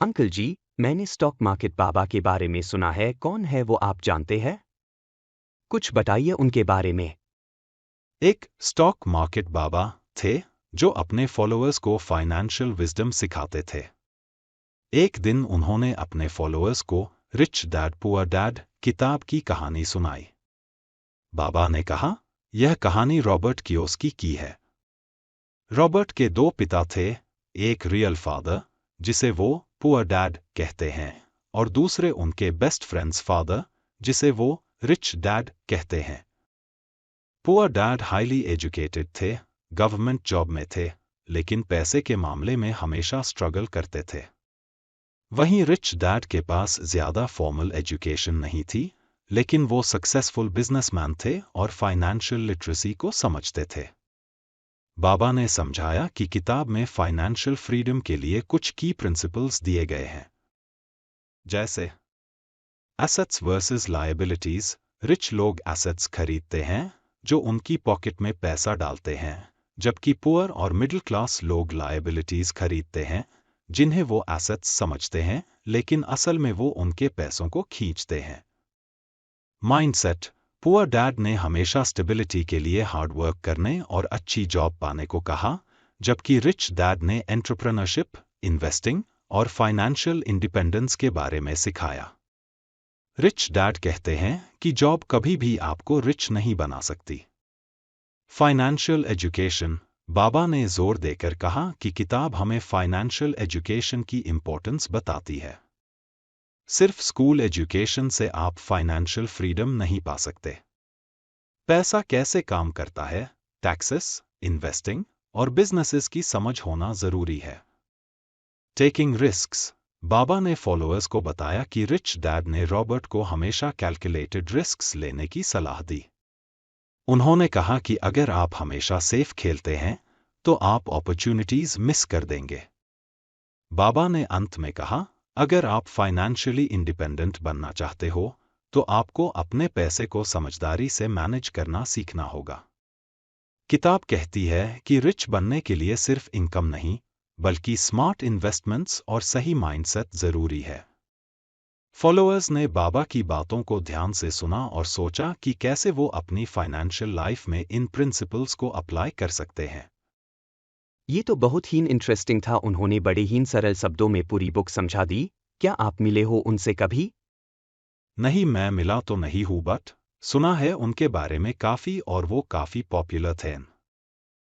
Uncle जी, मैंने stock market बाबा के बारे में सुना है, कौन है वो, आप जानते हैं? कुछ बताइए उनके बारे में। एक स्टॉक मार्केट बाबा थे जो अपने फॉलोअर्स को फाइनेंशियल विजडम सिखाते थे। एक दिन उन्होंने अपने फॉलोअर्स को रिच डैड पुअर डैड किताब की कहानी सुनाई। बाबा ने कहा, यह कहानी रॉबर्ट कियोसाकी की है। रॉबर्ट के दो पिता थे, एक रियल फादर जिसे वो पुअर डैड कहते हैं और दूसरे उनके बेस्ट फ्रेंड्स फादर जिसे वो रिच डैड कहते हैं। पुअर डैड हाईली एजुकेटेड थे, गवर्नमेंट जॉब में थे, लेकिन पैसे के मामले में हमेशा स्ट्रगल करते थे। वहीं रिच डैड के पास ज्यादा फॉर्मल एजुकेशन नहीं थी, लेकिन वो सक्सेसफुल बिजनेसमैन थे और फाइनेंशियल लिटरेसी को समझते थे। बाबा ने समझाया कि किताब में फाइनेंशियल फ्रीडम के लिए कुछ की प्रिंसिपल्स दिए गए हैं, जैसे एसेट्स वर्सेस लायबिलिटीज। रिच लोग एसेट्स खरीदते हैं जो उनकी पॉकेट में पैसा डालते हैं, जबकि पुअर और मिडिल क्लास लोग लायबिलिटीज खरीदते हैं जिन्हें वो एसेट्स समझते हैं, लेकिन असल में वो उनके पैसों को खींचते हैं। माइंडसेट। पुअर डैड ने हमेशा स्टेबिलिटी के लिए हार्ड वर्क करने और अच्छी जॉब पाने को कहा, जबकि रिच डैड ने एंटरप्रेन्योरशिप, इन्वेस्टिंग और फाइनेंशियल इंडिपेंडेंस के बारे में सिखाया। रिच डैड कहते हैं कि जॉब कभी भी आपको रिच नहीं बना सकती। Financial education. बाबा ने जोर देकर कहा कि किताब हमें फाइनेंशियल एजुकेशन की इंपॉर्टेंस बताती है। सिर्फ स्कूल एजुकेशन से आप फाइनेंशियल फ्रीडम नहीं पा सकते। पैसा कैसे काम करता है, टैक्सेस, इन्वेस्टिंग और बिजनेसेस की समझ होना जरूरी है। Taking risks. बाबा ने फॉलोअर्स को बताया कि रिच डैड ने रॉबर्ट को हमेशा कैलकुलेटेड रिस्क्स लेने की सलाह दी। उन्होंने कहा कि अगर आप हमेशा सेफ खेलते हैं तो आप अपॉर्चुनिटीज मिस कर देंगे। बाबा ने अंत में कहा, अगर आप फाइनेंशियली इंडिपेंडेंट बनना चाहते हो तो आपको अपने पैसे को समझदारी से मैनेज करना सीखना होगा। किताब कहती है कि रिच बनने के लिए सिर्फ इनकम नहीं, बल्कि स्मार्ट इन्वेस्टमेंट्स और सही माइंडसेट जरूरी है। फॉलोअर्स ने बाबा की बातों को ध्यान से सुना और सोचा कि कैसे वो अपनी फाइनेंशियल लाइफ में इन प्रिंसिपल्स को अप्लाई कर सकते हैं। ये तो बहुत ही इंटरेस्टिंग था, उन्होंने बड़े ही सरल शब्दों में पूरी बुक समझा दी। क्या आप मिले हो उनसे कभी? नहीं, मैं मिला तो नहीं हूँ, बट सुना है उनके बारे में काफी और वो काफी पॉपुलर थे।